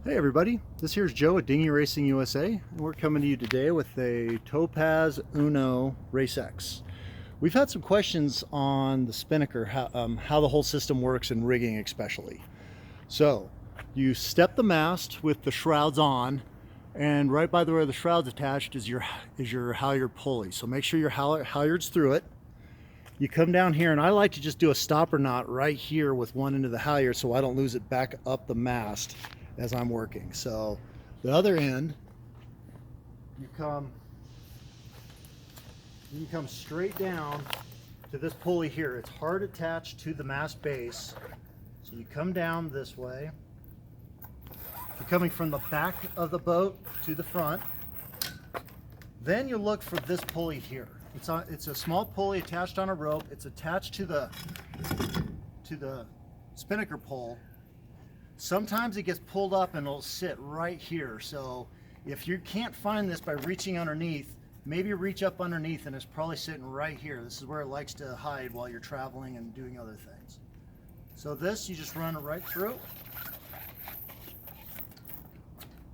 Hey everybody, this here's Joe at Dinghy Racing USA, and we're coming to you today with a Topaz Uno Race X. We've had some questions on the spinnaker, how the whole system works and rigging especially. So, you step the mast with the shrouds on, and right by where the shroud's attached is your halyard pulley. So make sure your halyard's through it. You come down here, and I like to just do a stopper knot right here with one end of the halyard so I don't lose it back up the mast as I'm working. So the other end, you come straight down to this pulley here. It's hard attached to the mast base. So you come down this way. You're coming from the back of the boat to the front. Then you look for this pulley here. It's a small pulley attached on a rope. It's attached to the spinnaker pole. Sometimes it gets pulled up and it'll sit right here. So if you can't find this by reaching underneath, maybe reach up underneath, and it's probably sitting right here. This is where it likes to hide while you're traveling and doing other things. So this, you just run it right through.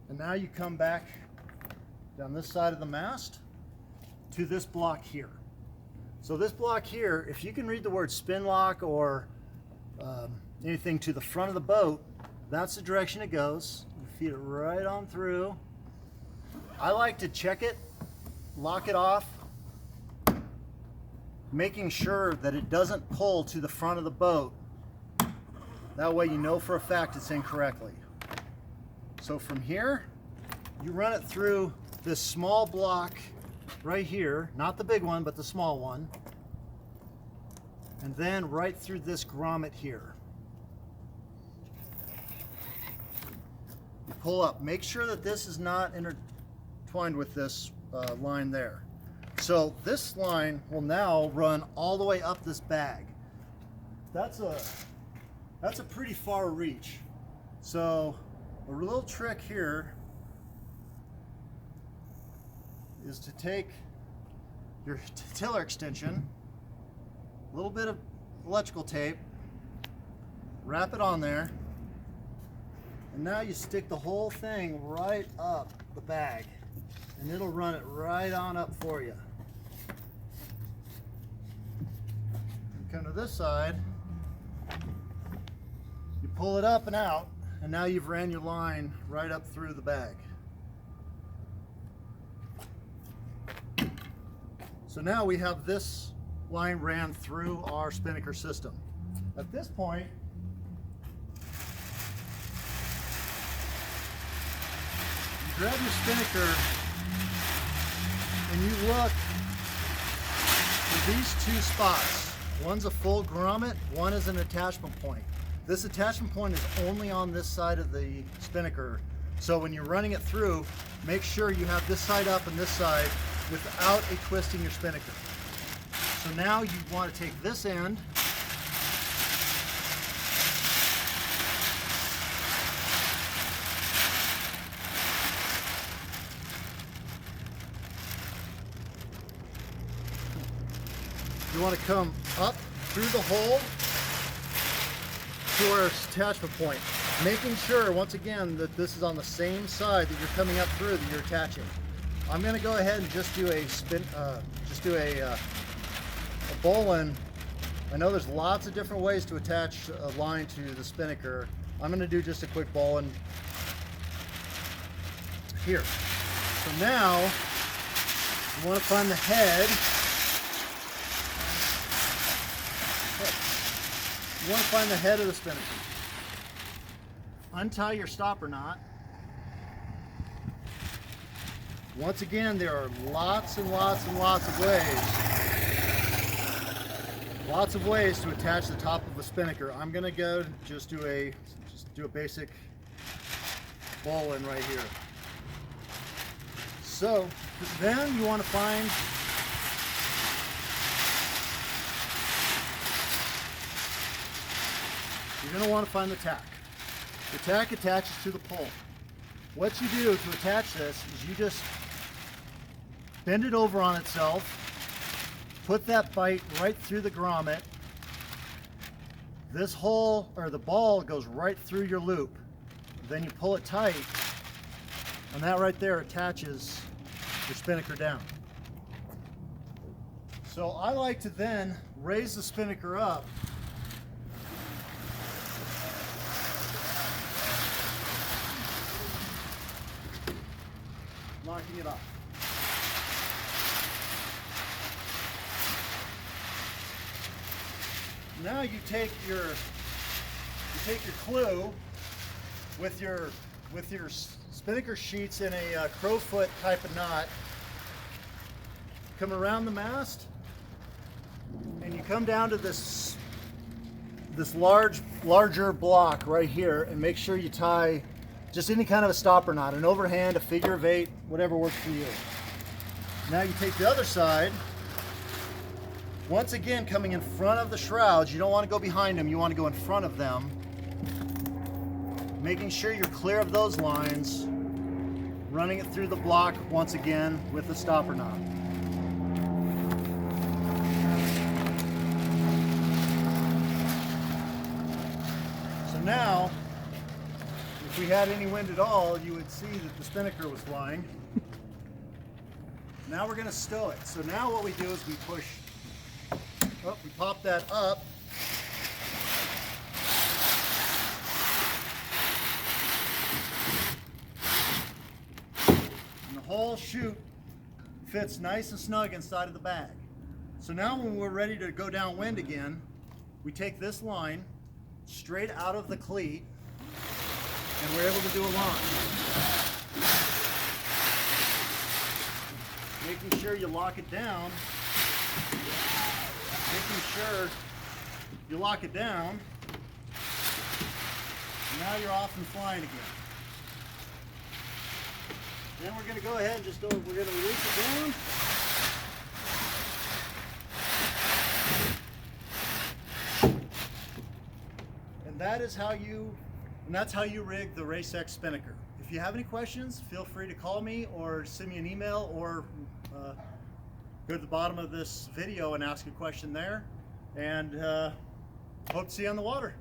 And now you come back down this side of the mast to this block here. So this block here, if you can read the word spin lock or anything to the front of the boat, that's the direction it goes. You feed it right on through. I like to check it, lock it off, making sure that it doesn't pull to the front of the boat. That way you know for a fact it's in correctly. So from here, you run it through this small block right here, not the big one, but the small one, and then right through this grommet here. You pull up. Make sure that this is not intertwined with this line there. So this line will now run all the way up this bag. That's a pretty far reach. So a little trick here is to take your tiller extension, a little bit of electrical tape, wrap it on there, and now you stick the whole thing right up the bag, and it'll run it right on up for you. You come to this side, you pull it up and out, and now you've ran your line right up through the bag. So now we have this line ran through our spinnaker system. At this point, you grab your spinnaker and you look for these two spots. One's a full grommet, one is an attachment point. This attachment point is only on this side of the spinnaker. So when you're running it through, make sure you have this side up and this side without twisting your spinnaker. So now you want to take this end, you want to come up through the hole to our attachment point, making sure once again that this is on the same side that you're coming up through that you're attaching. I'm going to go ahead and just do a bowline. I know there's lots of different ways to attach a line to the spinnaker. I'm going to do just a quick bowline here. So now you want to find the head. You want to find the head of the spinnaker. Untie your stopper knot. Once again, there are lots and lots and lots of ways to attach the top of a spinnaker. I'm going to go just do a basic bowline right here. So then you want to find the tack. The tack attaches to the pole. What you do to attach this is you just bend it over on itself, put that bite right through the grommet. This hole, or the ball, goes right through your loop. Then you pull it tight, and that right there attaches your spinnaker down. So I like to then raise the spinnaker up locking it off. Now you take your clue with your spinnaker sheets in a crowfoot type of knot. Come around the mast, and you come down to this larger block right here, and make sure you tie just any kind of a stopper knot, an overhand, a figure of 8, whatever works for you. Now you take the other side, once again coming in front of the shrouds. You don't want to go behind them, you want to go in front of them, making sure you're clear of those lines, running it through the block once again with the stopper knot. So now, if we had any wind at all, you would see that the spinnaker was flying. Now we're going to stow it. So now what we do is we push, we pop that up. And the whole chute fits nice and snug inside of the bag. So now when we're ready to go downwind again, we take this line straight out of the cleat, and we're able to do a line. Making sure you lock it down. Making sure you lock it down. And now you're off and flying again. Then we're going to go ahead and we're going to release it down. And that's how you rig the RaceX spinnaker. If you have any questions, feel free to call me or send me an email, or go to the bottom of this video and ask a question there. And hope to see you on the water.